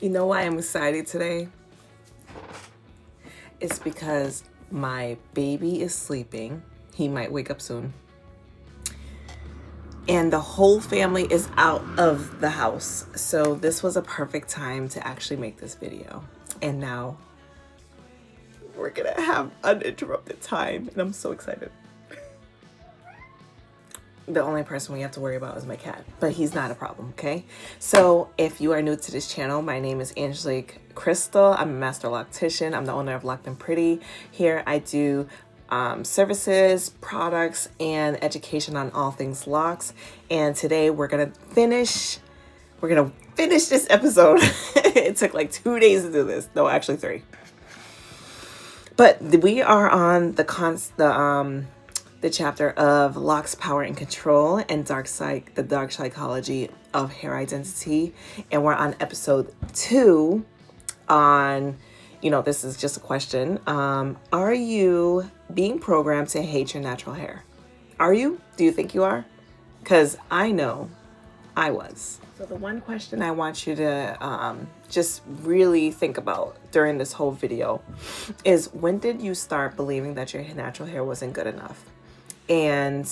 You know why I'm excited today? It's because my baby is sleeping. He might wake up soon. And the whole family is out of the house. So this was a perfect time to actually make this video. And now we're gonna have uninterrupted time, and I'm so excited. The only person we have to worry about is my cat, but he's not a problem, okay? So if you are new to this channel, my name is Angelik Crystal. I'm a master loctician. I'm the owner of Locked and Pretty. Here I do services, products, and education on all things locks. And today we're gonna finish this episode. It took like 2 days to do this. No, actually 3. But we are on the chapter of Locs, Power and Control, and the dark psychology of hair identity. And we're on episode 2 on, this is just a question. Are you being programmed to hate your natural hair? Are you? Do you think you are? Because I know I was. So the one question I want you to just really think about during this whole video is, when did you start believing that your natural hair wasn't good enough? And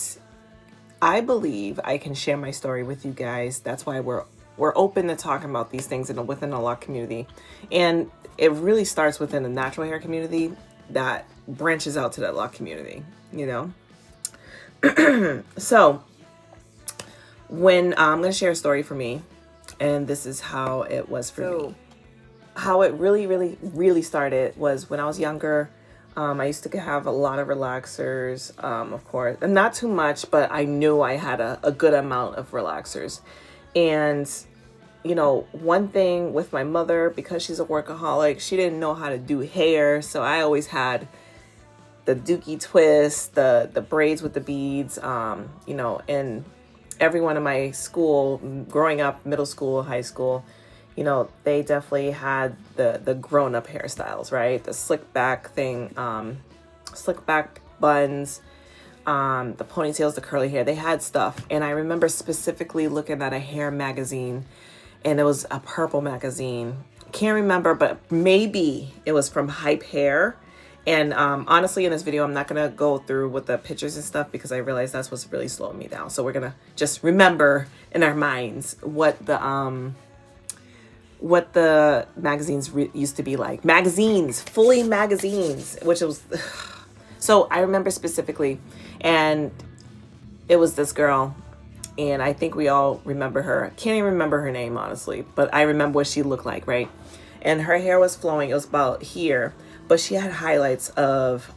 I believe I can share my story with you guys. That's why we're open to talking about these things within the lock community. And it really starts within the natural hair community that branches out to the lock community, So when I'm going to share a story for me, and this is how it was for me. How it really, really, really started was when I was younger. I used to have a lot of relaxers, of course, and not too much, but I knew I had a good amount of relaxers. And, one thing with my mother, because she's a workaholic, she didn't know how to do hair. So I always had the dookie twist, the braids with the beads, and everyone in my school, growing up, middle school, high school, they definitely had the grown-up hairstyles, right? The slick back thing, slick back buns, the ponytails, the curly hair. They had stuff. And I remember specifically looking at a hair magazine, and it was a purple magazine. Can't remember, but maybe it was from Hype Hair. And honestly, in this video, I'm not going to go through with the pictures and stuff because I realize that's what's really slowing me down. So we're going to just remember in our minds what the magazines used to be like. Magazines, fully magazines, which was... So I remember specifically, and it was this girl, and I think we all remember her. Can't even remember her name, honestly, but I remember what she looked like, right? And her hair was flowing. It was about here, but she had highlights of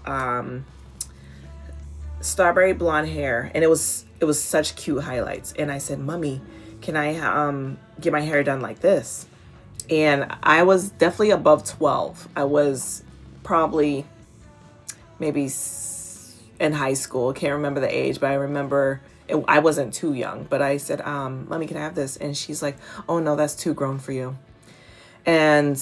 strawberry blonde hair, and it was such cute highlights. And I said, "Mommy, can I get my hair done like this?" And I was definitely above 12. I was probably maybe in high school. Can't remember the age, but I remember I wasn't too young. But I said, "Mommy, can I have this?" And she's like, "Oh no, that's too grown for you." And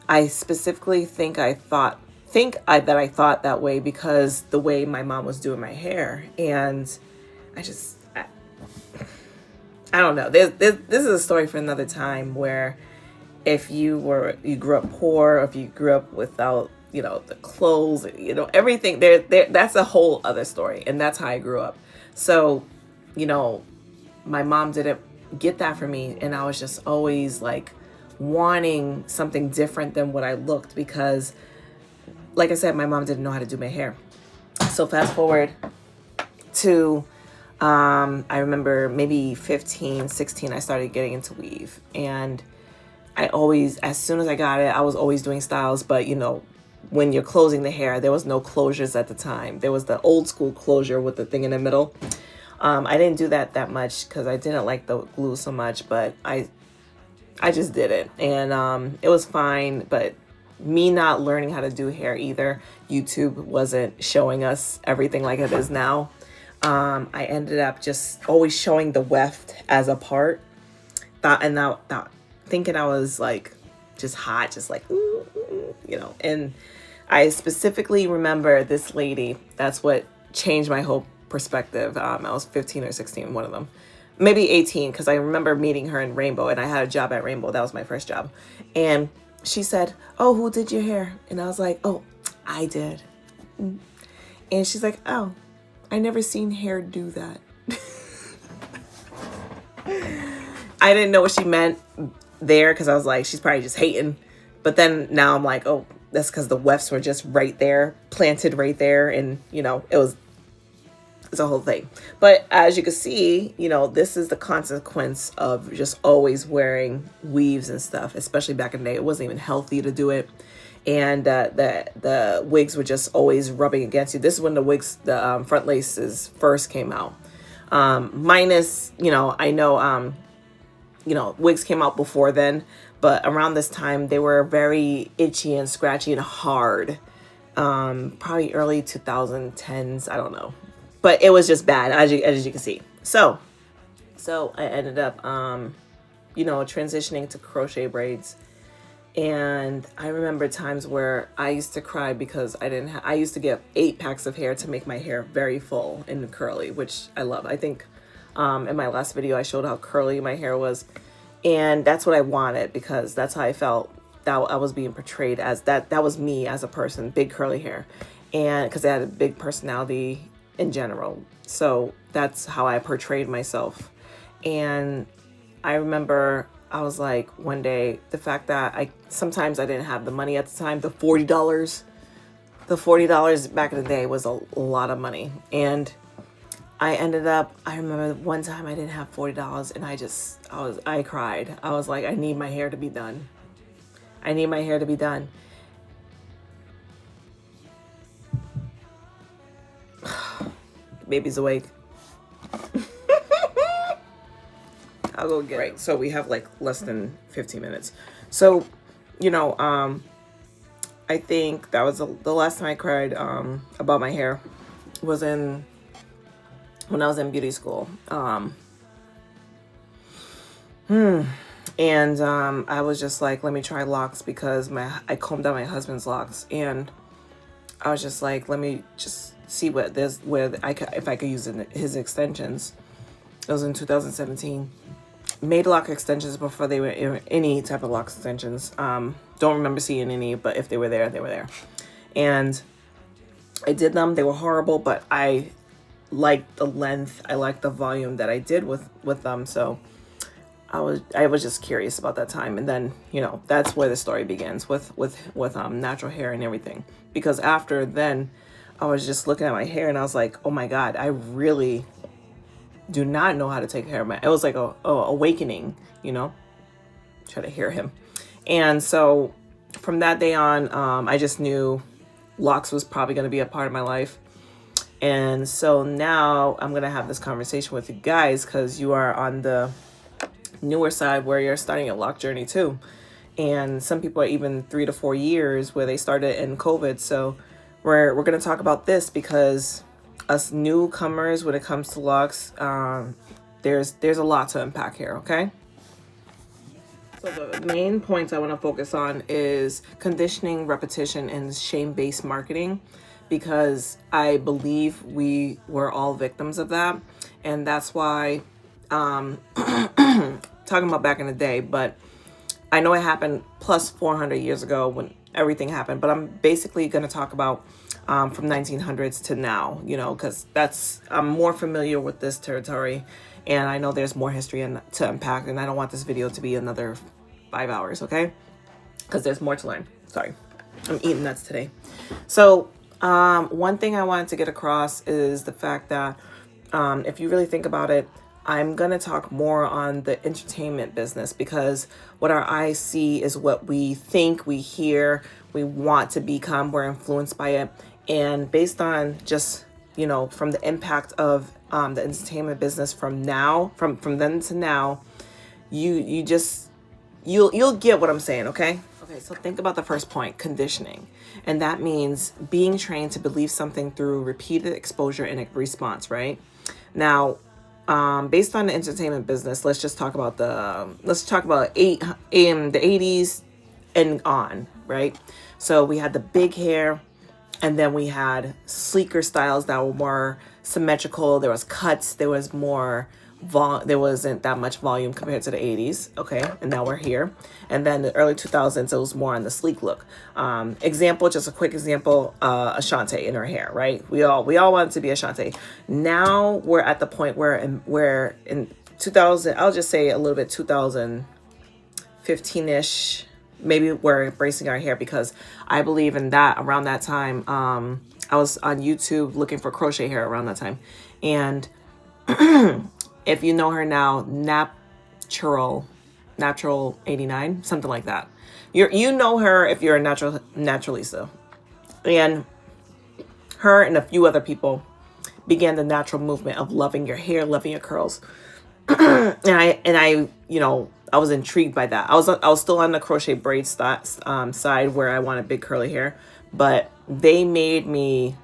I specifically think I thought that way because the way my mom was doing my hair. And I don't know. This is a story for another time, where if you grew up poor, or if you grew up without, the clothes, everything there, that's a whole other story. And that's how I grew up. So, my mom didn't get that for me. And I was just always like wanting something different than what I looked, because like I said, my mom didn't know how to do my hair. So fast forward to I remember maybe 15, 16, I started getting into weave. And I always, as soon as I got it, I was always doing styles. But, when you're closing the hair, there was no closures at the time. There was the old school closure with the thing in the middle. I didn't do that much because I didn't like the glue so much, but I just did it. And it was fine. But me not learning how to do hair either, YouTube wasn't showing us everything like it is now. I ended up just always showing the weft as a part. Thinking I was like just hot, just like, And I specifically remember this lady. That's what changed my whole perspective. I was 15 or 16, one of them. maybe 18, because I remember meeting her in Rainbow, and I had a job at Rainbow. That was my first job. And she said, oh, who did your hair? And I was like, oh, I did. And she's like, oh, I never seen hair do that. I didn't know what she meant there, because I was like, she's probably just hating. But then now I'm like, oh, that's because the wefts were just right there, planted right there. And, you know, it's a whole thing. But as you can see, you know, this is the consequence of just always wearing weaves and stuff, especially back in the day. It wasn't even healthy to do it. And the wigs were just always rubbing against you. This is when the wigs, the front laces first came out. Minus, you know, I know, you know, wigs came out before then, but around this time they were very itchy and scratchy and hard. Probably early 2010s, I don't know. But it was just bad, as you can see. So I ended up, you know, transitioning to crochet braids. And I remember times where I used to cry because I used to get 8 packs of hair to make my hair very full and curly, which I love. I think in my last video I showed how curly my hair was. And that's what I wanted, because that's how I felt that I was being portrayed as. That was me as a person, big curly hair. And because I had a big personality in general. So that's how I portrayed myself. And I remember I was like, one day, the fact that sometimes I didn't have the money at the time, the $40 back in the day was a lot of money. And I remember one time I didn't have $40 and I cried. I was like, I need my hair to be done. I need my hair to be done. Baby's awake. I'll go get it. So we have like less than 15 minutes. So, you know, I think that was the last time I cried about my hair was when I was in beauty school. And I was just like, let me try locks, because I combed out my husband's locks, and I was just like, let me just see if I could use his extensions. It was in 2017. Made lock extensions before they were any type of lock extensions. Don't remember seeing any, but if they were there, they were there. And I did them. They were horrible, but I liked the length. I liked the volume that I did with them. So I was just curious about that time. And then, you know, that's where the story begins with natural hair and everything. Because after then, I was just looking at my hair and I was like, oh my God, I really do not know how to take care of my. It was like a awakening, you know. Try to hear him. And so from that day on, I just knew locks was probably going to be a part of my life. And so now I'm going to have this conversation with you guys, because you are on the newer side where you're starting a lock journey too. And some people are even 3 to 4 years where they started in COVID. So we're going to talk about this, because us newcomers, when it comes to locks, there's a lot to unpack here, okay? So the main points I want to focus on is conditioning, repetition, and shame-based marketing, because I believe we were all victims of that. And that's why, talking about back in the day, but I know it happened plus 400 years ago when everything happened, but I'm basically going to talk about from 1900s to now, you know, because I'm more familiar with this territory, and I know there's more history to unpack, and I don't want this video to be another 5 hours, okay? Because there's more to learn. Sorry, I'm eating nuts today. So one thing I wanted to get across is the fact that if you really think about it, I'm going to talk more on the entertainment business, because what our eyes see is what we think, we hear, we want to become, we're influenced by it. And based on just, you know, from the impact of the entertainment business from then to now, you'll get what I'm saying, okay? Okay, so think about the first point, conditioning. And that means being trained to believe something through repeated exposure and a response, right? Now, based on the entertainment business, let's talk about the 80s and on, right? So we had the big hair, and then we had sleeker styles that were more symmetrical. There was cuts. There was more there wasn't that much volume compared to the 80s. Okay, and now we're here. And then the early 2000s, it was more on the sleek look. Example, just a quick example, Ashanti in her hair, right? We all wanted to be Ashanti. Now we're at the point where in 2000, I'll just say a little bit 2015-ish, maybe we're embracing our hair, because I believe in that around that time. I was on YouTube looking for crochet hair around that time. And if you know her now, Natural 89, something like that. You know her if you're a naturalista. And her and a few other people began the natural movement of loving your hair, loving your curls. and I, I was intrigued by that. I was still on the crochet braid side where I wanted big curly hair, but they made me,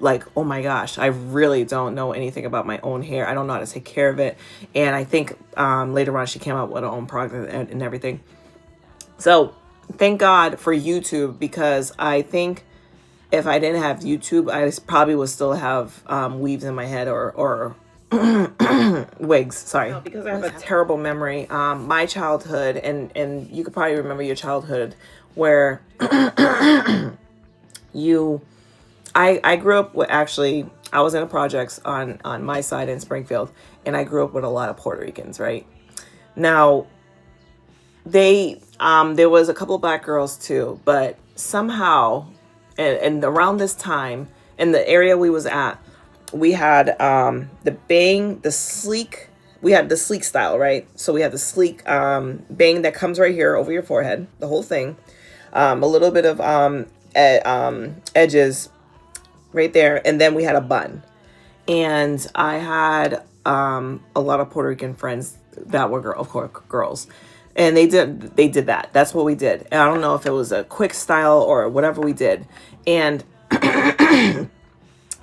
like, oh my gosh, I really don't know anything about my own hair. I don't know how to take care of it. And I think later on she came out with her own product and everything. So thank God for YouTube, because I think if I didn't have YouTube, I probably would still have weaves in my head or wigs. Sorry, because I have a terrible memory. My childhood, and you could probably remember your childhood, where I grew up with, actually, I was in the projects on my side in Springfield, and I grew up with a lot of Puerto Ricans, right? Now, there was a couple of black girls too, but somehow, and around this time, in the area we was at, we had the sleek style, right? So we had the sleek bang that comes right here over your forehead, the whole thing, a little bit of edges right there, and then we had a bun. And I had a lot of Puerto Rican friends that were girls, and they did that. That's what we did. And I don't know if it was a quick style or whatever we did. And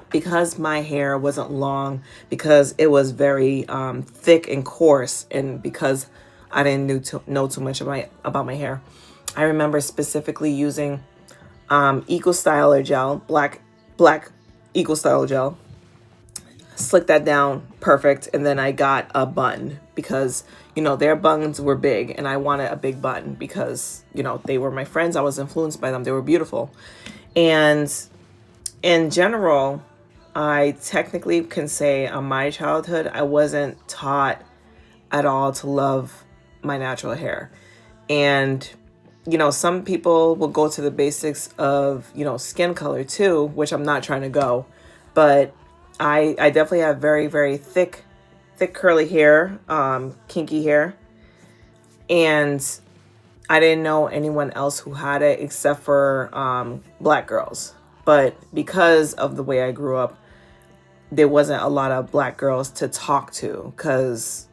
because my hair wasn't long, because it was very thick and coarse, and because I didn't know too much about my hair, I remember specifically using Eco Styler gel, black Eco Styler gel, slick that down perfect, and then I got a bun, because their buns were big and I wanted a big bun, because they were my friends. I was influenced by them. They were beautiful. And in general, I technically can say on my childhood, I wasn't taught at all to love my natural hair. And some people will go to the basics of skin color too, which I'm not trying to go, but I definitely have very, very thick curly hair, kinky hair, and I didn't know anyone else who had it except for black girls. But because of the way I grew up, there wasn't a lot of black girls to talk to, because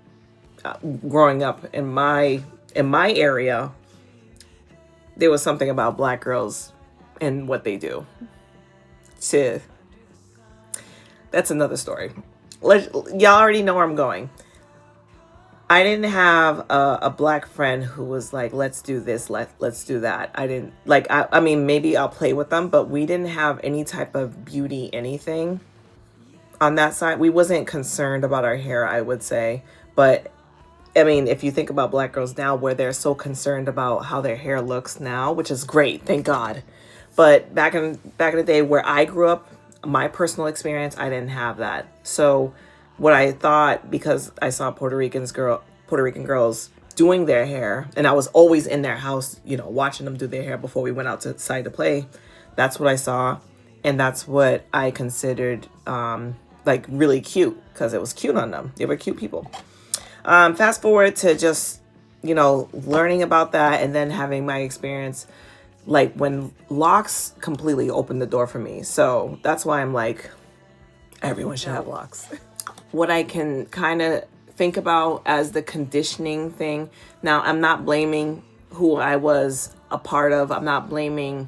growing up in my area, there was something about black girls and what they do. That's another story. Y'all already know where I'm going. I didn't have a black friend who was like, let's do this, let's do that. I didn't, like, I mean, maybe I'll play with them, but we didn't have any type of beauty, anything on that side. We wasn't concerned about our hair, I would say. But I mean, if you think about black girls now, where they're so concerned about how their hair looks now, which is great, thank God. But back in the day where I grew up, my personal experience, I didn't have that. So what I thought, because I saw Puerto Rican girls doing their hair, and I was always in their house, watching them do their hair before we went outside to play. That's what I saw, and that's what I considered like really cute, because it was cute on them. They were cute people. Fast forward to just learning about that, and then having my experience, like when Locs completely opened the door for me. So that's why I'm like, everyone should have Locs. What I can kind of think about as the conditioning thing. Now, I'm not blaming who I was a part of. I'm not blaming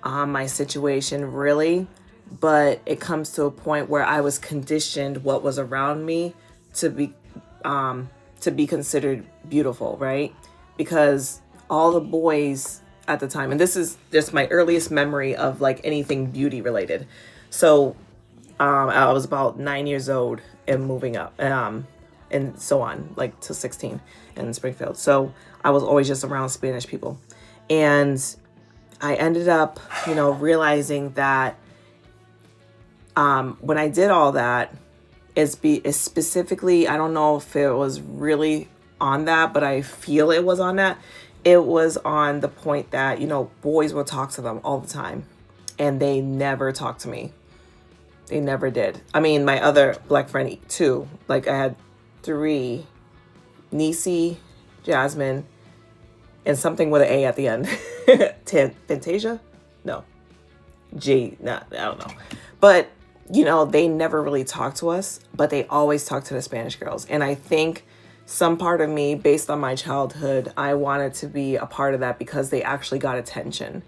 my situation, really. But it comes to a point where I was conditioned what was around me to be considered beautiful, right? Because all the boys at the time, and this is just my earliest memory of like anything beauty related. So I was about 9 years old and moving up, and so on, like to 16 in Springfield. So I was always just around Spanish people. And I ended up, realizing that when I did all that, it's specifically, I don't know if it was really on that, but I feel it was on that. It was on the point that, boys will talk to them all the time, and they never talked to me. They never did. I mean, my other black friend too. Like, I had 3, Nisi, Jasmine, and something with an A at the end. Fantasia? No. I don't know. But, they never really talked to us, but they always talked to the Spanish girls. And I think some part of me, based on my childhood, I wanted to be a part of that because they actually got attention.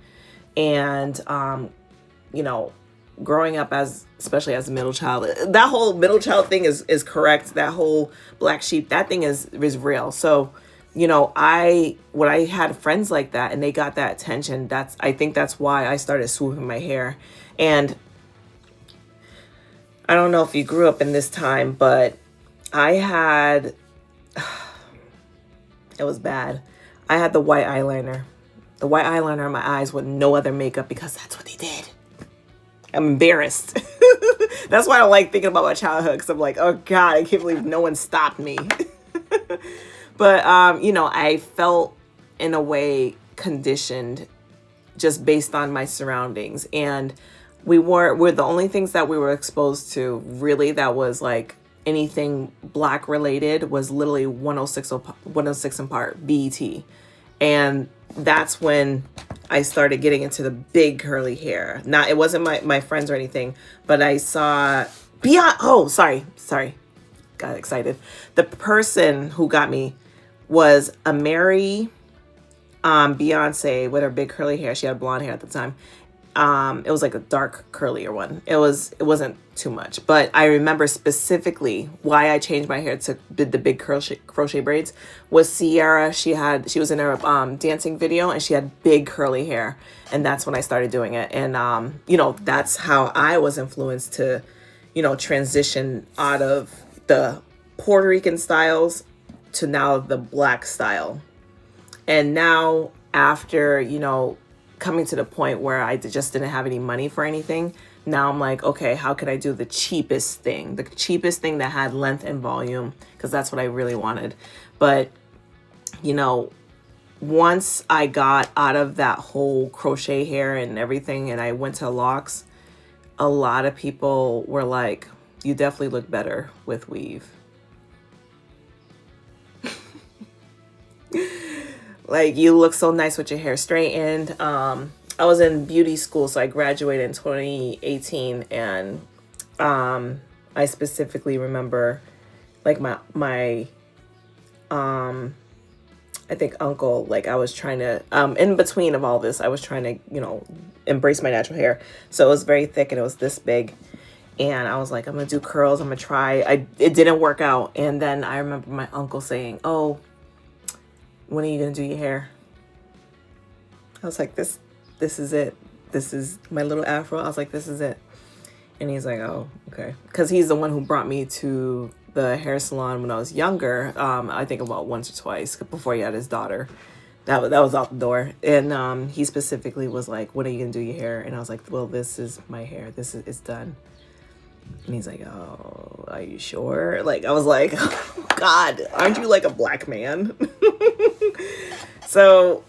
And, growing up especially as a middle child, that whole middle child thing is correct. That whole black sheep, that thing is real. So, when I had friends like that and they got that attention, I think that's why I started swooping my hair. And I don't know if you grew up in this time, but it was bad. I had the white eyeliner on my eyes with no other makeup because that's what they did. I'm embarrassed. That's why I don't like thinking about my childhood, because I'm like, oh God, I can't believe no one stopped me. But, I felt in a way conditioned just based on my surroundings. And we're the only things that we were exposed to really that was like anything black related was literally 106 in part BET. And that's when I started getting into the big curly hair. Now, it wasn't my friends or anything, but I saw sorry. Got excited. The person who got me was a Mary Beyonce with her big curly hair. She had blonde hair at the time. It was like a dark curlier one. It wasn't too much, but I remember specifically why I changed my hair to the big crochet braids was Sierra. She was in her dancing video, and she had big curly hair, and that's when I started doing it. And that's how I was influenced to transition out of the Puerto Rican styles to now the black style. And now, after coming to the point where I just didn't have any money for anything, now I'm like, okay, how could I do the cheapest thing that had length and volume, because that's what I really wanted. But once I got out of that whole crochet hair and everything, and I went to Locs, a lot of people were like, you definitely look better with weave. Like, you look so nice with your hair straightened. I was in beauty school, so I graduated in 2018, and I specifically remember, like, my I think uncle, like, I was trying to, in between of all this, I was trying to, embrace my natural hair. So it was very thick, and it was this big. And I was like, I'm going to do curls. I'm going to try. It didn't work out. And then I remember my uncle saying, oh, when are you going to do your hair? I was like, this is it. This is my little afro. I was like, this is it. And he's like, oh, okay. Because he's the one who brought me to the hair salon when I was younger. I think about once or twice before he had his daughter. That was out the door. And he specifically was like, when are you going to do your hair? And I was like, well, this is my hair. It's done. And he's like, oh, are you sure? Like, I was like, oh, God, aren't you like a black man? So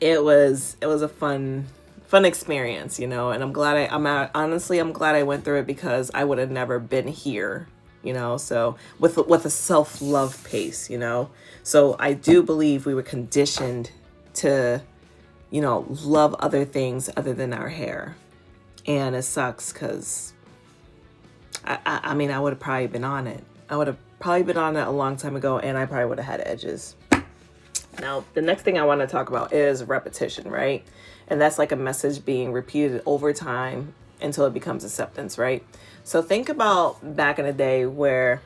it was a fun experience, and I'm glad I'm glad I went through it, because I would have never been here, so with a self-love pace, so I do believe we were conditioned to, love other things other than our hair. And it sucks, because I mean, I would have probably been on it. I would have probably been on it a long time ago, and I probably would have had edges. Now, the next thing I want to talk about is repetition, right? And that's like a message being repeated over time until it becomes acceptance, right? So think about back in the day where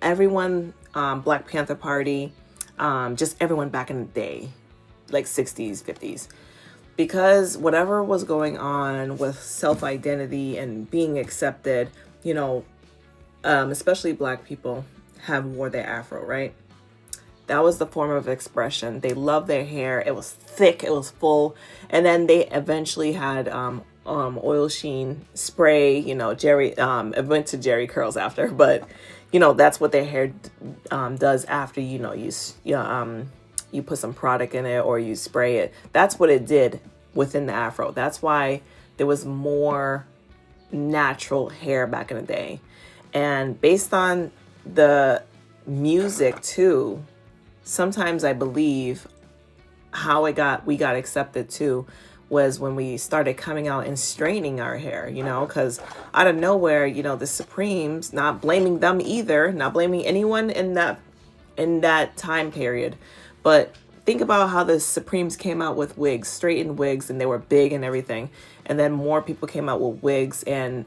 everyone, Black Panther Party, just everyone back in the day, like 60s, 50s, because whatever was going on with self-identity and being accepted, you know, especially Black people have wore their afro, right? That was the form of expression. They loved their hair. It was thick, it was full. And then they eventually had oil sheen spray, you know, it went to Jerry curls after, but you know, that's what their hair does after, you know, you put some product in it or you spray it. That's what it did within the afro. That's why there was more natural hair back in the day. And based on the music too, sometimes I believe how we got accepted too was when we started coming out and straightening our hair, you know, because out of nowhere, you know, the Supremes, not blaming them either, not blaming anyone in that time period, but think about how the Supremes came out with wigs, straightened wigs, and they were big and everything, and then more people came out with wigs, and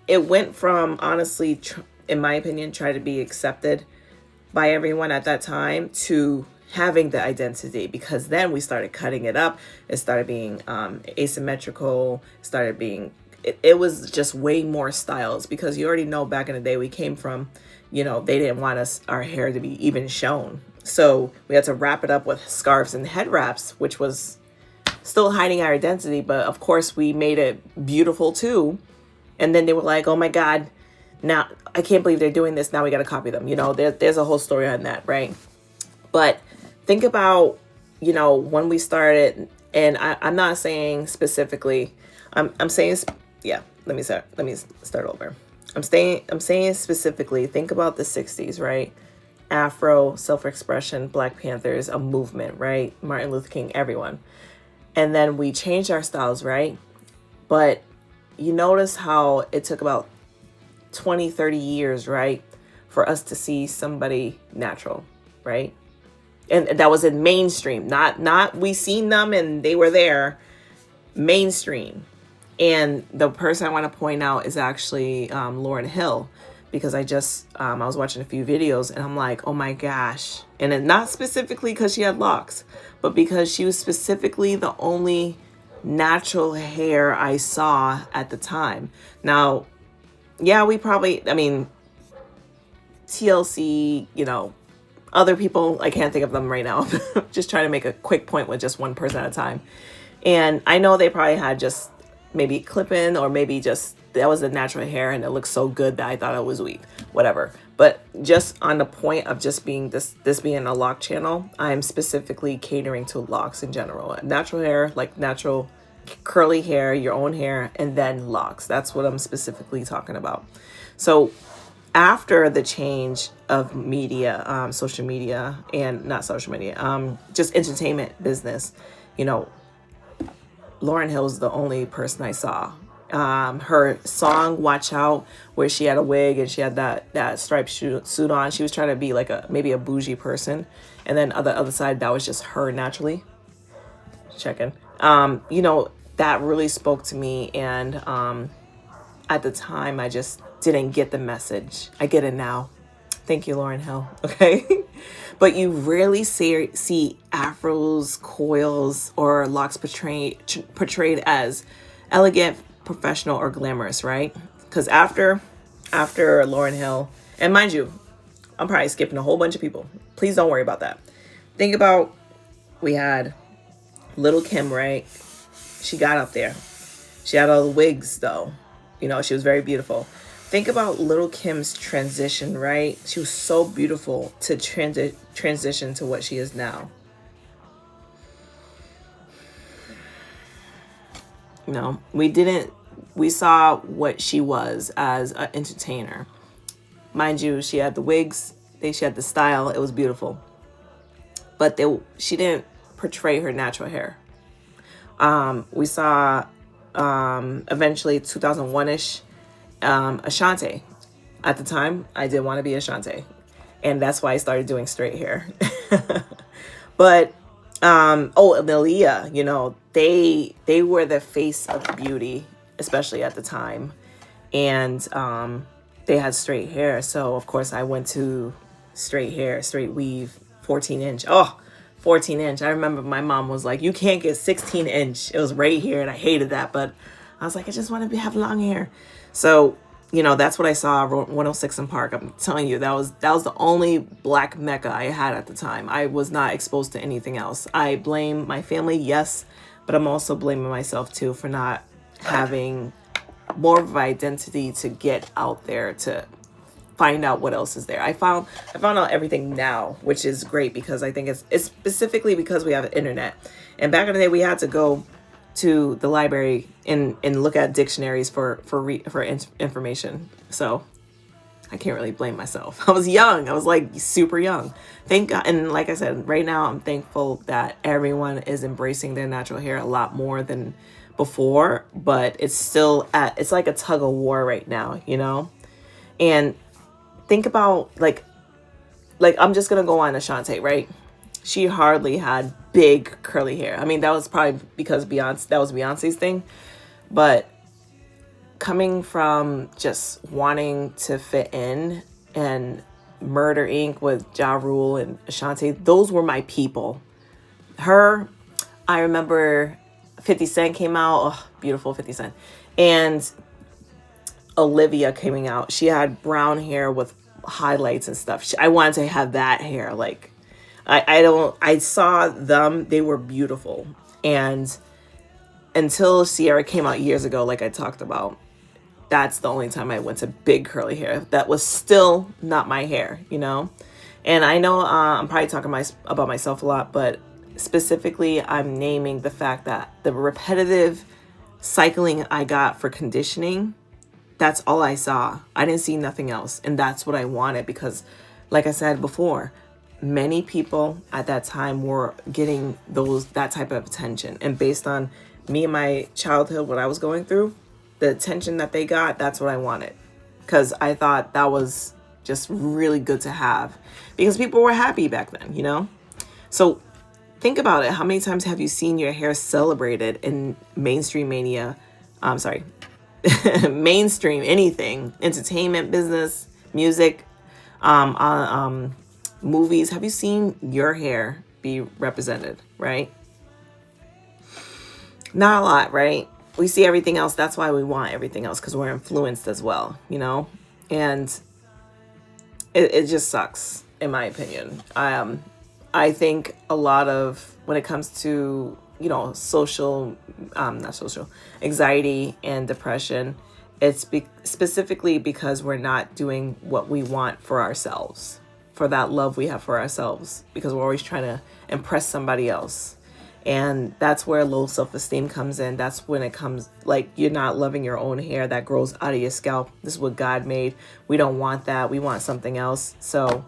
it went from, honestly, in my opinion, try to be accepted by everyone at that time to having the identity, because then we started cutting it up. It started being asymmetrical, started being, it was just way more styles, because you already know back in the day we came from, you know, they didn't want our hair to be even shown. So we had to wrap it up with scarves and head wraps, which was still hiding our identity. But of course we made it beautiful too. And then they were like, oh my God, now I can't believe they're doing this. Now we got to copy them. You know, there's a whole story on that, right? But think about, you know, when we started, and I'm not saying specifically, I'm saying, yeah, let me start over. I'm saying specifically, think about the 60s, right? Afro, self-expression, Black Panthers, a movement, right? Martin Luther King, everyone. And then we changed our styles, right? But you notice how it took about 20, 30 years, right? For us to see somebody natural, right? And that was in mainstream, not we seen them and they were there, mainstream. And the person I want to point out is actually Lauryn Hill, because I was watching a few videos and I'm like, oh my gosh. And it, not specifically because she had locks, but because she was specifically the only natural hair I saw at the time. Now, yeah, TLC, you know, other people, I can't think of them right now. Just trying to make a quick point with just one person at a time. And I know they probably had just maybe clip-in, or maybe just that was the natural hair and it looked so good that I thought it was weak, whatever. But just on the point of just being this being a lock channel, I'm specifically catering to locks in general. Natural hair, like natural curly hair, your own hair, and then locks. That's what I'm specifically talking about. So after the change of media, social media, and not social media, just entertainment business, you know, Lauryn Hill was the only person I saw. Her song "Watch Out," where she had a wig and she had that striped suit on, she was trying to be like maybe a bougie person, and then on the other side that was just her naturally. Checking. You know, that really spoke to me, and at the time I just didn't get the message. I get it now. Thank you, Lauryn Hill. Okay. But you rarely see afros, coils, or locks portrayed as elegant, professional, or glamorous, right? Because after Lauryn Hill, and mind you, I'm probably skipping a whole bunch of people. Please don't worry about that. Think about, we had Little Kim, right? She got up there. She had all the wigs, though. You know, she was very beautiful. Think about Little Kim's transition, right? She was so beautiful to transition to what she is now. You know, we saw what she was as an entertainer. Mind you, she had the wigs, she had the style, it was beautiful. But she didn't portray her natural hair. We saw eventually 2001-ish, Ashanti. At the time, I didn't want to be Ashanti, and that's why I started doing straight hair. But Aaliyah, you know, they were the face of beauty, especially at the time, and they had straight hair. So of course I went to straight hair, straight weave, 14-inch. Oh, 14 inch. I remember my mom was like, you can't get 16 inch. It was right here, and I hated that. But I was like, I just want to have long hair. So, that's what I saw 106 in Park. I'm telling you, that was the only black mecca I had at the time. I was not exposed to anything else. I blame my family, yes, but I'm also blaming myself too for not having more of an identity to get out there to find out what else is there. I found out everything now, which is great because I think it's specifically because we have the internet. And back in the day, we had to go to the library and look at dictionaries for information. So I can't really blame myself. I was young. I was like super young. Thank God. And like I said, right now I'm thankful that everyone is embracing their natural hair a lot more than before, but it's still it's like a tug of war right now, And think about like I'm just gonna go on Ashanti, right? She hardly had big curly hair. I mean, that was probably because that was Beyonce's thing. But coming from just wanting to fit in and Murder Inc. with Ja Rule and Ashanti, those were my people. I remember 50 Cent came out. Oh, beautiful 50 Cent. And Olivia coming out. She had brown hair with highlights and stuff. I wanted to have that hair. Like, I saw them. They were beautiful. And until Sierra came out years ago, like I talked about, that's the only time I went to big curly hair. That was still not my hair, And I know I'm probably talking about myself a lot, but specifically I'm naming the fact that the repetitive cycling I got for conditioning, that's all I saw. I didn't see nothing else. And that's what I wanted because, like I said before, many people at that time were getting that type of attention. And based on me and my childhood, what I was going through, the attention that they got, that's what I wanted. Because I thought that was just really good to have. Because people were happy back then, So think about it. How many times have you seen your hair celebrated in mainstream mania? Mainstream anything, entertainment business, music, movies. Have you seen your hair be represented, right? Not a lot, right? We see everything else. That's why we want everything else, because we're influenced as well, and it just sucks, in my opinion. I think a lot of, when it comes to, anxiety and depression, it's specifically because we're not doing what we want for ourselves, for that love we have for ourselves, because we're always trying to impress somebody else. And that's where low self-esteem comes in. That's when it comes, like, you're not loving your own hair that grows out of your scalp. This is what God made. We don't want that. We want something else. So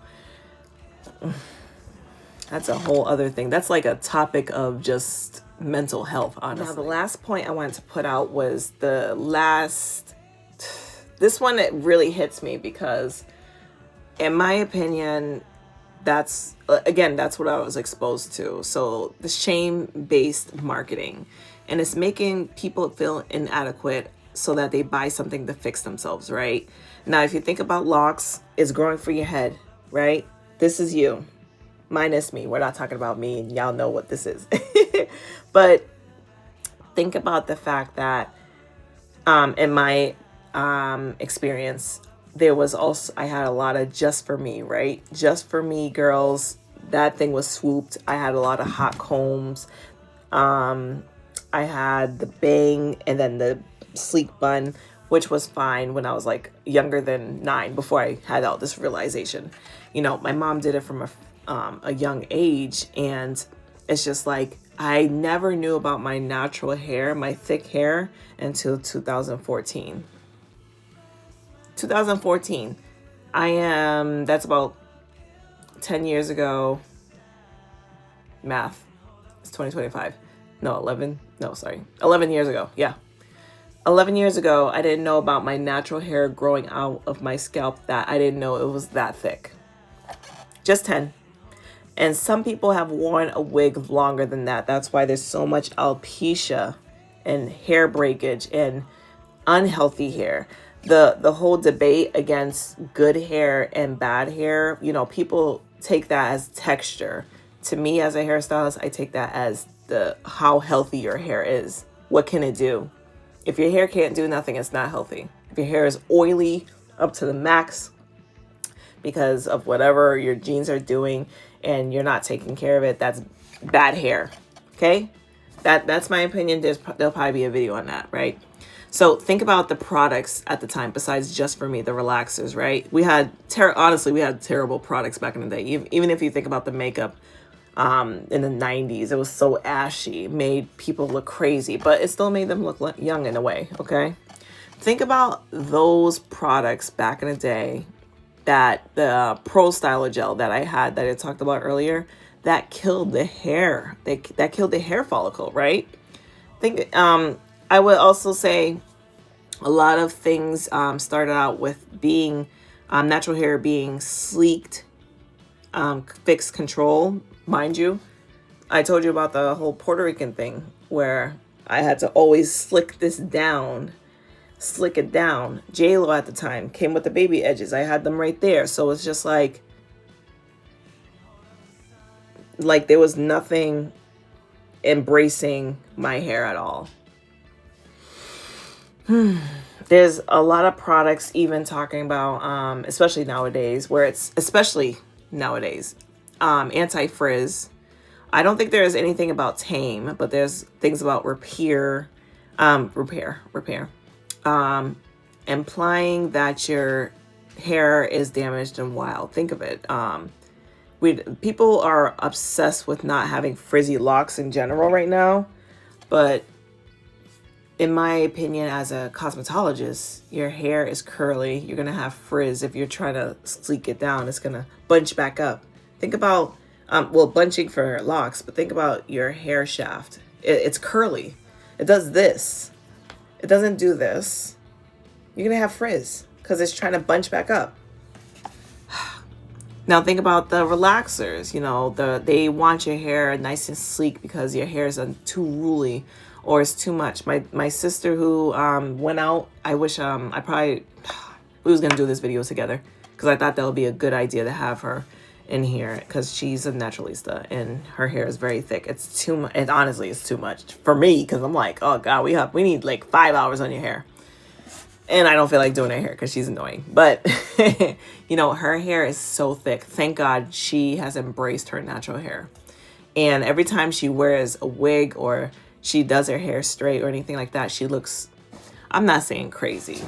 that's a whole other thing. That's like a topic of just mental health, honestly. Now, the last point I wanted to put out was this one, it really hits me because, in my opinion, that's what I was exposed to. So the shame-based marketing, and it's making people feel inadequate so that they buy something to fix themselves, right? Now, if you think about Locs, it's growing for your head, right? This is you, minus me. We're not talking about me, and y'all know what this is. But think about the fact that, in my experience, I had a lot of just for me, right? Just for me girls. That thing was swooped. I had a lot of hot combs. I had the bang and then the sleek bun, which was fine when I was like younger than 9, before I had all this realization. My mom did it from a young age, and it's just like, I never knew about my natural hair, my thick hair, until 2014. 2014. That's about 10 years ago. Math. It's 2025. No, 11. No, sorry. 11 years ago. Yeah. 11 years ago, I didn't know about my natural hair growing out of my scalp, that I didn't know it was that thick. Just 10. And some people have worn a wig longer than that. That's why there's so much alopecia and hair breakage and unhealthy hair. The whole debate against good hair and bad hair, people take that as texture. to me as a hairstylist, I take that as how healthy your hair is. What can it do? If your hair can't do nothing, it's not healthy. If your hair is oily up to the max because of whatever your genes are doing and you're not taking care of it, that's bad hair. Okay? That's my opinion. There'll probably be a video on that, right? So think about the products at the time, besides just for me, the relaxers, right? We had terrible products back in the day. Even if you think about the makeup in the 90s, it was so ashy, made people look crazy, but it still made them look young in a way, okay? Think about those products back in the day, that the Pro Styler gel that I had that I talked about earlier, that killed the hair. That killed the hair follicle, right? I would also say a lot of things started out with being natural hair being sleeked, fixed control. Mind you, I told you about the whole Puerto Rican thing where I had to always slick it down. J-Lo at the time came with the baby edges. I had them right there. So it's just like there was nothing embracing my hair at all. There's a lot of products even talking about, especially nowadays, anti-frizz. I don't think there's anything about tame, but there's things about repair, implying that your hair is damaged and wild. Think of it. People are obsessed with not having frizzy locks in general right now, but in my opinion, as a cosmetologist, your hair is curly. You're going to have frizz. If you're trying to sleek it down, it's going to bunch back up. Think about, bunching for locks, but think about your hair shaft. It's curly. It does this. It doesn't do this. You're going to have frizz because it's trying to bunch back up. Now think about the relaxers. They want your hair nice and sleek because your hair is too ruly or it's too much. My sister who went out, I wish we was gonna do this video together because I thought that would be a good idea to have her in here because she's a naturalista and her hair is very thick. It's too much. And honestly, it's too much for me because I'm like, oh God, we need like 5 hours on your hair. And I don't feel like doing her hair because she's annoying. But, her hair is so thick. Thank God she has embraced her natural hair. And every time she wears a wig or she does her hair straight or anything like that, she looks, I'm not saying crazy,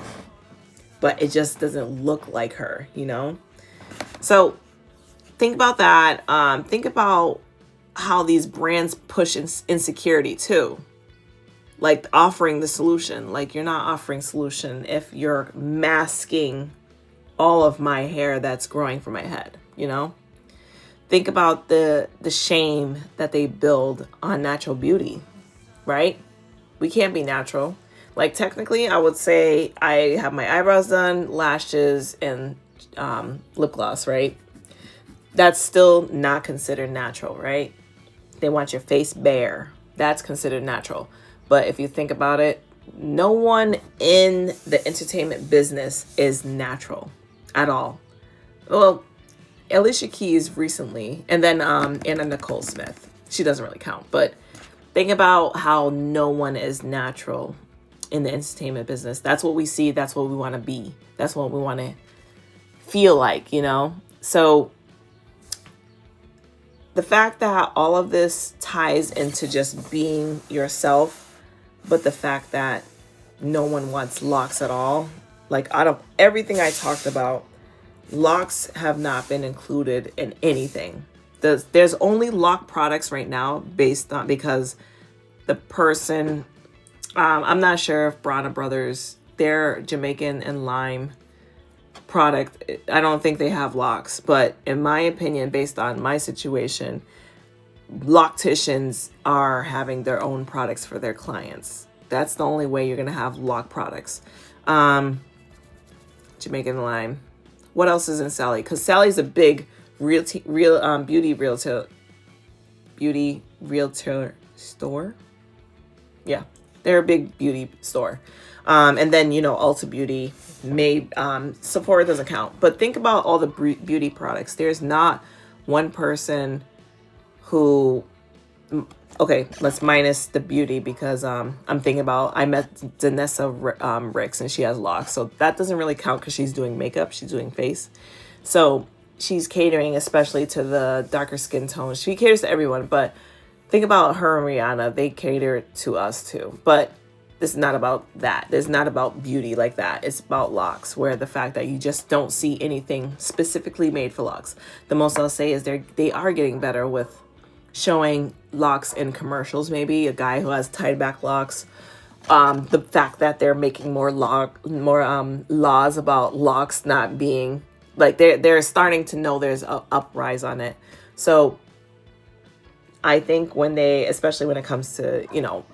but it just doesn't look like her, So think about that. Think about how these brands push insecurity too. Like offering the solution. Like you're not offering solution if you're masking all of my hair that's growing from my head, Think about the shame that they build on natural beauty, right? We can't be natural. Like technically, I would say I have my eyebrows done, lashes, and lip gloss, right? That's still not considered natural, right? They want your face bare. That's considered natural. But if you think about it, no one in the entertainment business is natural at all. Well, Alicia Keys recently, and then Anna Nicole Smith. She doesn't really count, but think about how no one is natural in the entertainment business. That's what we see. That's what we want to be. That's what we want to feel like, So the fact that all of this ties into just being yourself, but the fact that no one wants locks at all, like out of everything I talked about, locks have not been included in anything. There's only lock products right now because the person, I'm not sure if Brana Brothers, their Jamaican and lime product, I don't think they have locks, but in my opinion, based on my situation, Locticians are having their own products for their clients. That's the only way you're going to have lock products. Jamaican lime. What else is in Sally? Because Sally's a big beauty realtor store. Yeah, they're a big beauty store. And then, Ulta Beauty, Sephora doesn't count. But think about all the beauty products. There's not one person who, okay, let's minus the beauty, because I'm thinking about, I met Danessa Ricks and she has locks, so that doesn't really count because she's doing makeup, she's doing face. So she's catering especially to the darker skin tones. She caters to everyone, but think about her and Rihanna, they cater to us too. But this is not about that. It's not about beauty like that. It's about locks, where the fact that you just don't see anything specifically made for locks. The most I'll say is they are getting better with showing locks in commercials. Maybe a guy who has tied back locks. The fact that they're making more laws about locks not being like, they're starting to know there's a uprise on it. So I think when they, especially when it comes to, you know,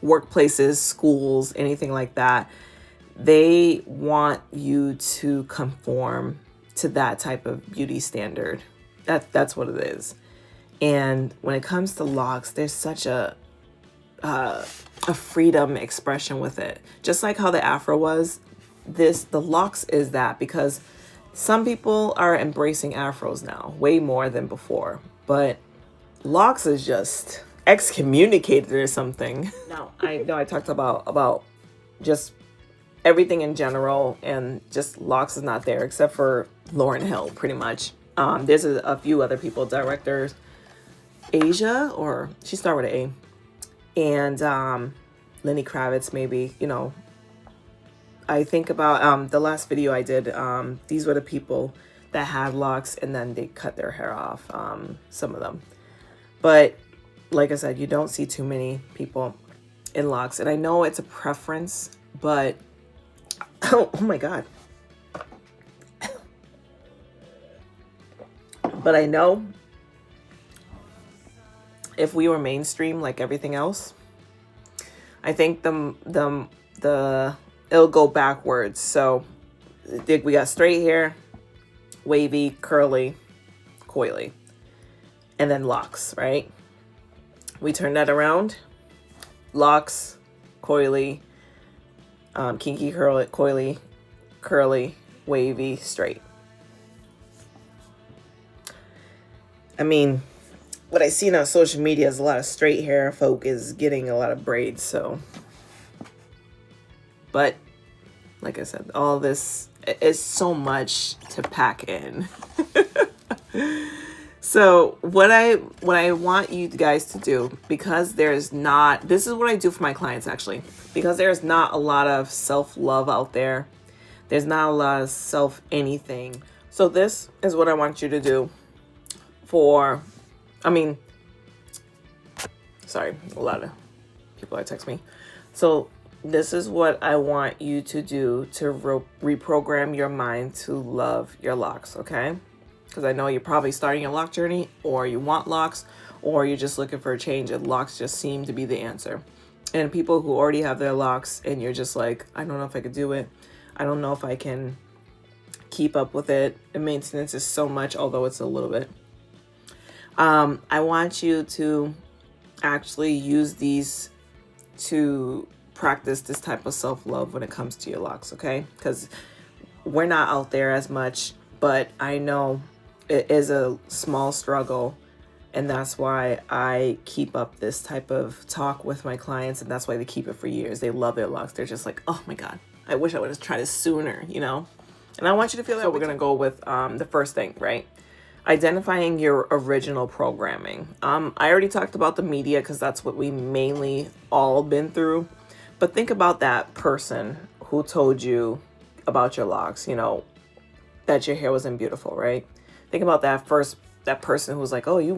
workplaces, schools, anything like that, they want you to conform to that type of beauty standard. That's what it is. And when it comes to locks, there's such a freedom expression with it. Just like how the afro was, the locks is that, because some people are embracing afros now way more than before, but locks is just excommunicated or something. Now, I know I talked about just everything in general, and just locks is not there except for Lauryn Hill, pretty much. There's a few other people, directors, Asia, or she started with an A, and Lenny Kravitz, maybe, you know. I think about the last video I did, these were the people that had locks and then they cut their hair off, some of them. But like I said, you don't see too many people in locks. And I know it's a preference, but oh my God. But I know if we were mainstream like everything else, I think it'll go backwards. So we got straight hair, wavy, curly, coily, and then locks, right? We turn that around. Locks, coily, kinky, coily, curly, wavy, straight. I mean, what I seen on social media is a lot of straight hair folk is getting a lot of braids, so. But like I said, all this is so much to pack in. So what I want you guys to do, because there's not, this is what I do for my clients actually, because there's not a lot of self-love out there. There's not a lot of self-anything. So this is what I want you to do for, sorry, a lot of people that text me. So this is what I want you to do to reprogram your mind to love your locks, okay? Because I know you're probably starting your lock journey, or you want locks, or you're just looking for a change, and locks just seem to be the answer. And people who already have their locks and you're just like, I don't know if I could do it. I don't know if I can keep up with it. The maintenance is so much, although it's a little bit. I want you to actually use these to practice this type of self-love when it comes to your locks, okay? Because we're not out there as much, but I know it is a small struggle, and that's why I keep up this type of talk with my clients, and that's why they keep it for years. They love their locks. They're just like, oh my God, I wish I would have tried this sooner, you know? And I want you to feel that. So we're gonna go with the first thing, right? Identifying your original programming. I already talked about the media because that's what we mainly all been through. But think about that person who told you about your locks, you know, that your hair wasn't beautiful, right? Think about that person who's like, oh, you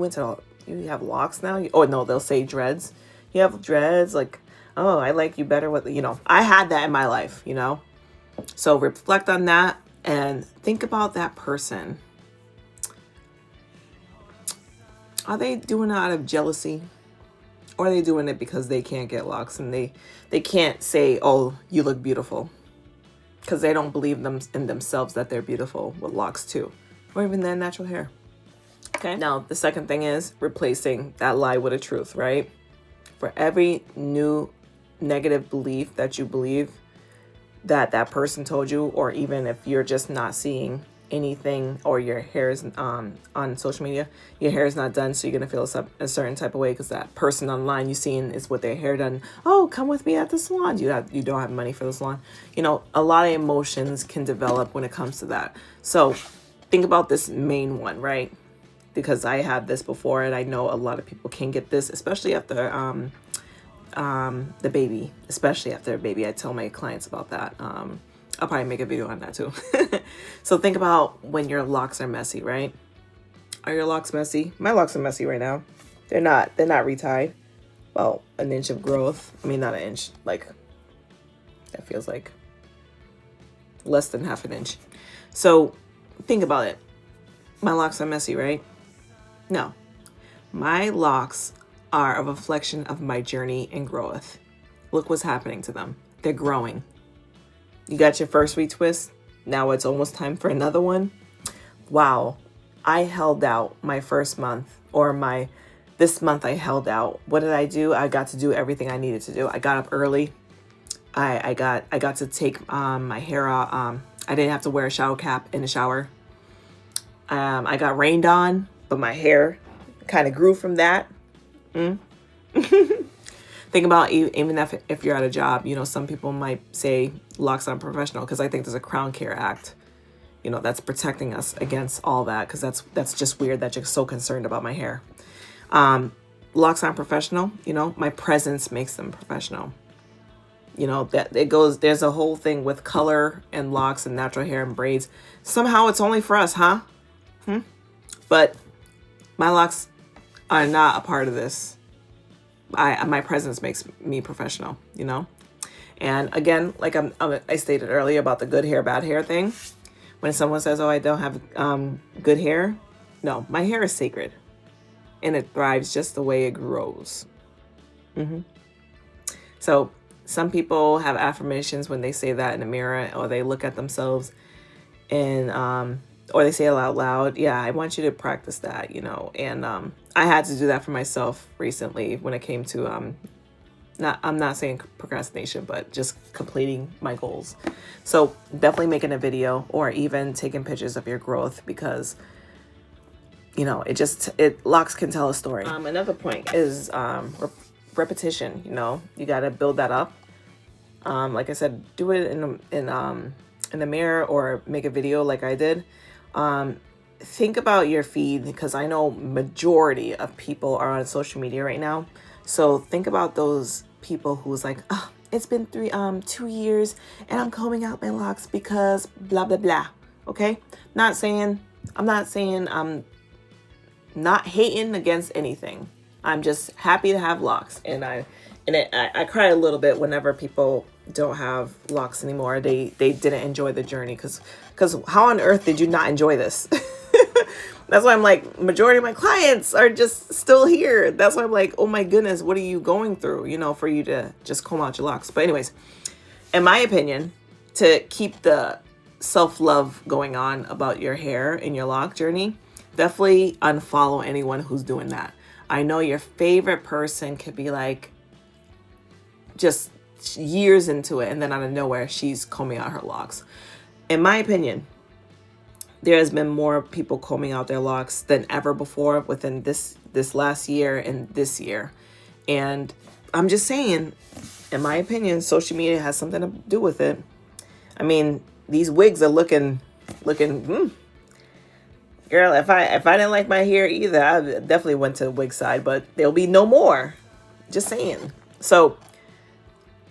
have locks now? Oh, no, they'll say dreads. You have dreads? Like, oh, I like you better with, you know, I had that in my life, you know? So reflect on that and think about that person. Are they doing it out of jealousy? Or are they doing it because they can't get locks and they can't say, oh, you look beautiful? Because they don't believe in themselves that they're beautiful with locks too. Or even their natural hair. Okay. Now, the second thing is replacing that lie with a truth, right? For every new negative belief that you believe that person told you, or even if you're just not seeing anything, or your hair is on social media, your hair is not done, so you're gonna feel a certain type of way because that person online you seen is with their hair done. Oh, come with me at the salon. You don't have money for the salon. You know, a lot of emotions can develop when it comes to that. So think about this main one, right? Because I had this before, and I know a lot of people can get this, especially after the baby, especially after a baby. I tell my clients about that. I'll probably make a video on that too. So think about when your locks are messy, right? Are your locks messy? My locks are messy right now. They're not retied. Well, an inch of growth. I mean, not an inch, like that feels like less than half an inch. So think about it. My locks are messy, right? No, my locks are a reflection of my journey and growth. Look what's happening to them. They're growing. You got your first retwist. Now it's almost time for another one. Wow. I held out my first month, or this month I held out. What did I do? I got to do everything I needed to do. I got up early. I got to take my hair out. I didn't have to wear a shower cap in the shower. I got rained on, but my hair kind of grew from that. Think about even if you're at a job, you know, some people might say locks unprofessional, because I think there's a Crown Care Act, you know, that's protecting us against all that, because that's just weird that you're so concerned about my hair. Locks aren't professional, you know, my presence makes them professional. You know, that it goes, there's a whole thing with color and locks and natural hair and braids. Somehow it's only for us, huh? But my locks are not a part of this. My presence makes me professional, you know? And again, like I stated earlier about the good hair, bad hair thing. When someone says, oh, I don't have good hair. No, my hair is sacred. And it thrives just the way it grows. So some people have affirmations when they say that in the mirror, or they look at themselves and or they say it out loud. Yeah, I want you to practice that, you know. And I had to do that for myself recently when it came to I'm not saying procrastination, but just completing my goals. So definitely making a video, or even taking pictures of your growth, because you know, locks can tell a story. Another point is repetition. You know, you got to build that up. Like I said, do it in the mirror, or make a video like I did. Think about your feed, because I know majority of people are on social media right now. So think about those people who's like, oh, it's been 2 years and I'm combing out my locks because blah blah blah. Okay, I'm not hating against anything. I'm just happy to have locks, and I cry a little bit whenever people don't have locks anymore. They didn't enjoy the journey, because how on earth did you not enjoy this? That's why I'm like, majority of my clients are just still here. That's why I'm like, oh my goodness, what are you going through, you know, for you to just comb out your locks? But anyways, in my opinion, to keep the self-love going on about your hair and your lock journey, definitely unfollow anyone who's doing that. I know your favorite person could be like just years into it, and then out of nowhere, she's combing out her locks. In my opinion, there has been more people combing out their locks than ever before within this last year and this year. And I'm just saying, in my opinion, social media has something to do with it. I mean, these wigs are looking. Girl, if I didn't like my hair either, I definitely went to the wig side, but there'll be no more. Just saying. So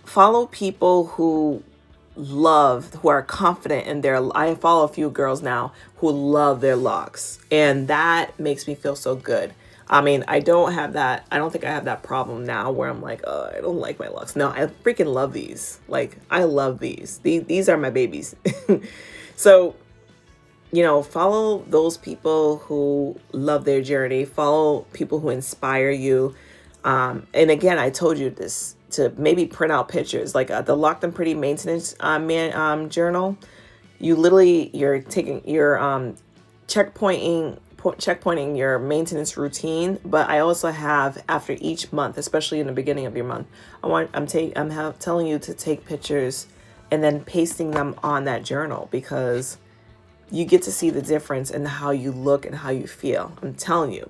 follow people who are confident in I follow a few girls now who love their locks, and that makes me feel so good. I mean, I don't think I have that problem now where I'm like, oh, I don't like my locks. No, I freaking love these. Like, I love these. These are my babies. So, you know, follow those people who love their journey. Follow people who inspire you. And again, I told you this, to maybe print out pictures, like the Locked and Pretty maintenance journal. You're checkpointing your maintenance routine. But I also have, after each month, especially in the beginning of your month, I'm telling you to take pictures and then pasting them on that journal, because you get to see the difference in how you look and how you feel. I'm telling you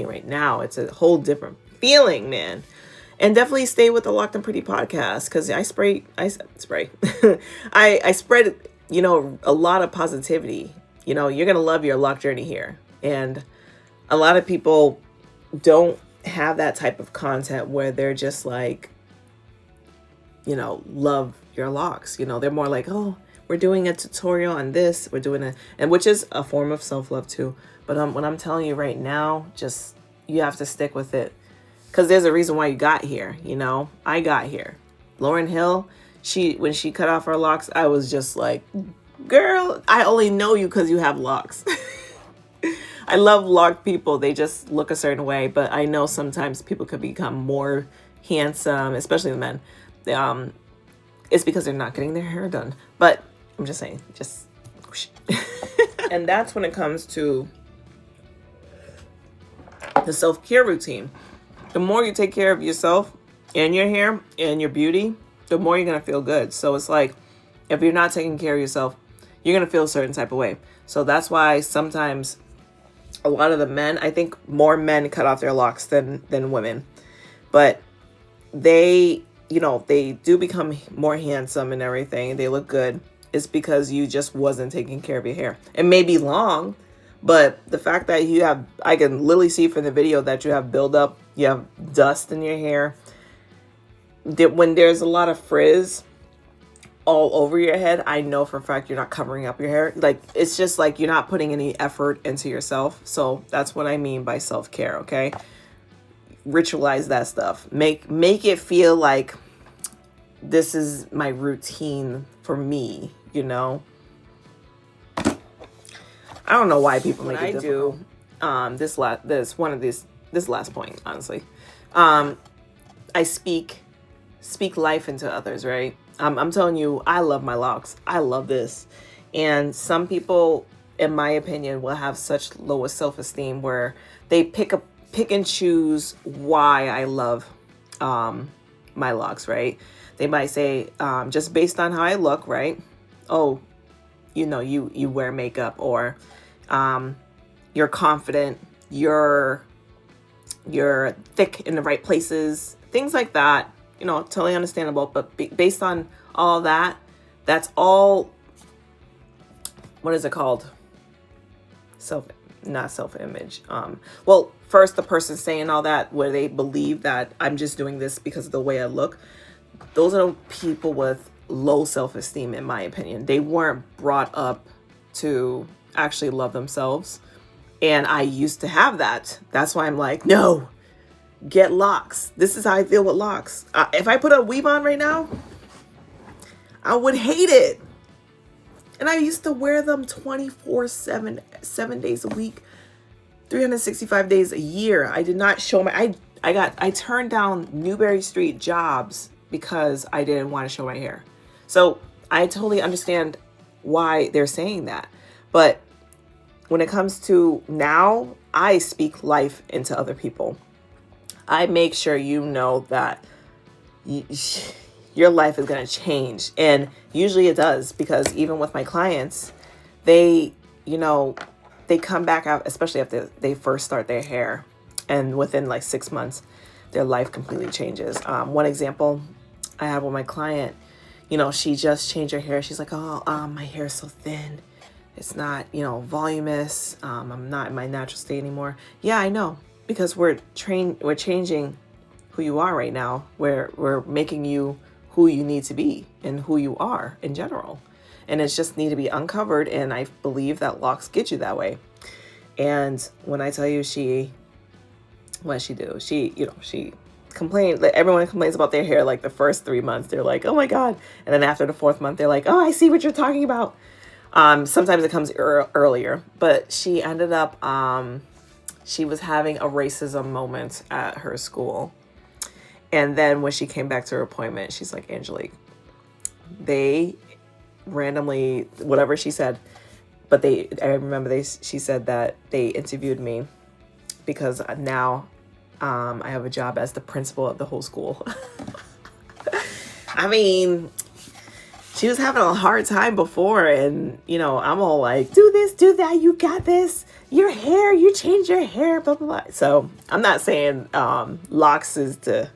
right now, it's a whole different feeling, man. And definitely stay with the Locked and Pretty podcast, because I spray, I spread, a lot of positivity. You're going to love your lock journey here. And a lot of people don't have that type of content where they're just like, love your locks. They're more like, oh, we're doing a tutorial on this. We're doing and which is a form of self-love too. But what I'm telling you right now, just, you have to stick with it. Because there's a reason why you got here, I got here. Lauryn Hill, when she cut off her locks, I was just like, girl, I only know you because you have locks. I love locked people. They just look a certain way. But I know sometimes people could become more handsome, especially the men. It's because they're not getting their hair done. But I'm just saying, just whoosh. And that's when it comes to the self-care routine. The more you take care of yourself and your hair and your beauty, the more you're going to feel good. So it's like, if you're not taking care of yourself, you're going to feel a certain type of way. So that's why sometimes a lot of the men, I think more men cut off their locks than women. But they, they do become more handsome and everything. They look good. It's because you just wasn't taking care of your hair. It may be long, but the fact that I can literally see from the video that you have buildup, you have dust in your hair. When there's a lot of frizz all over your head, I know for a fact you're not covering up your hair. Like, it's just like you're not putting any effort into yourself. So that's what I mean by self-care, okay? Ritualize that stuff. Make it feel like this is my routine for me, I don't know why people make it difficult. This last point, honestly. I speak life into others, right? I'm telling you, I love my locks. I love this. And some people, in my opinion, will have such low self-esteem where they pick and choose why I love my locks, right? They might say, just based on how I look, right? Oh, you wear makeup, or you're confident, you're thick in the right places, things like that. Totally understandable. But based on all that, that's all, what is it called? Not self-image. Well, first the person saying all that, where they believe that I'm just doing this because of the way I look. Those are people with low self-esteem, in my opinion. They weren't brought up to actually love themselves. And I used to have that. That's why I'm like, no, get locks. This is how I feel with locks. If I put a weave on right now, I would hate it. And I used to wear them 24/7, 7 days a week, 365 days a year. I did not show I turned down Newberry Street jobs because I didn't want to show my hair. So I totally understand why they're saying that. But when it comes to now, I speak life into other people. I make sure that your life is going to change. And usually it does, because even with my clients, they come back out, especially after they first start their hair. And within like 6 months, their life completely changes. One example I have with my client, she just changed her hair. She's like, oh, my hair is so thin. It's not, voluminous. I'm not in my natural state anymore. Yeah, I know. Because we're changing who you are right now. We're making you who you need to be and who you are in general. And it's just need to be uncovered. And I believe that locks get you that way. And when I tell you what she do? She complained. Everyone complains about their hair like the first 3 months. They're like, oh my God. And then after the 4th month, they're like, oh, I see what you're talking about. Sometimes it comes earlier, but she ended up, she was having a racism moment at her school. And then when she came back to her appointment, she's like, Angelik, they randomly, whatever she said, but I remember she said that they interviewed me because now I have a job as the principal of the whole school. I mean, she was having a hard time before, and you know, I'm all like, do this, do that, you got this, your hair, you change your hair, blah blah blah. So I'm not saying Locs is to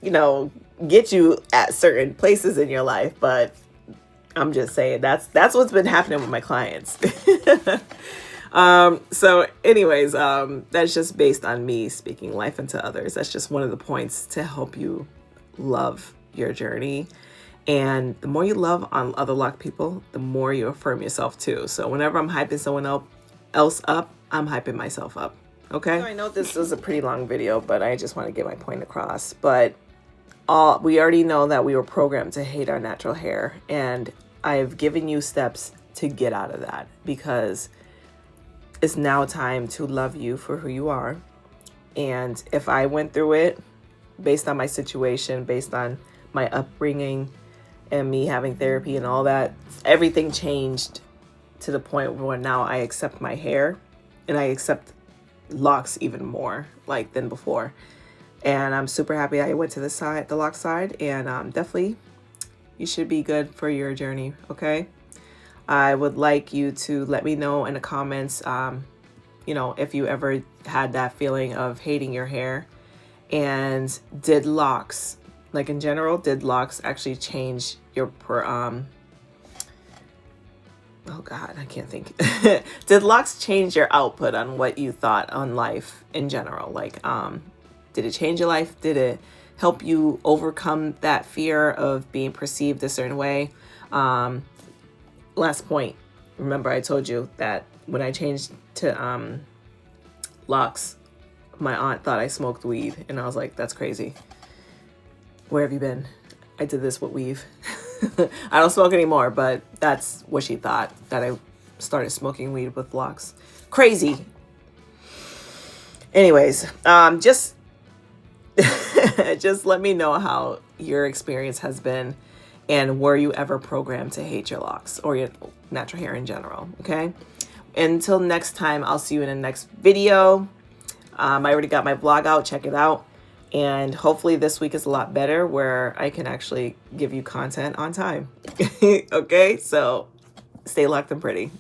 you know, get you at certain places in your life, but I'm just saying that's what's been happening with my clients. So anyways, that's just based on me speaking life into others. That's just one of the points to help you love your journey. And the more you love on other Loc people, the more you affirm yourself too. So whenever I'm hyping someone else up, I'm hyping myself up. Okay. So I know this was a pretty long video, but I just want to get my point across. But we already know that we were programmed to hate our natural hair, and I've given you steps to get out of that, because it's now time to love you for who you are. And if I went through it based on my situation, based on my upbringing and me having therapy and all that, everything changed to the point where now I accept my hair, and I accept Locs even more like than before. And I'm super happy I went to the Loc side, and definitely you should be good for your journey. Okay. I would like you to let me know in the comments, you know, if you ever had that feeling of hating your hair, and did Locs, like in general, did Locs actually change your oh God, I can't think. Did Locs change your output on what you thought on life in general? Like, did it change your life? Did it help you overcome that fear of being perceived a certain way? Last point. Remember, I told you that when I changed to Locs, my aunt thought I smoked weed, and I was like, that's crazy. Where have you been? I did this with weave. I don't smoke anymore, but that's what she thought, that I started smoking weed with Locs. Crazy. Anyways, just just let me know how your experience has been, and were you ever programmed to hate your Locs or your natural hair in general. Okay. Until next time, I'll see you in the next video. I already got my vlog out. Check it out. And hopefully this week is a lot better, where I can actually give you content on time. Okay, so stay locked and pretty.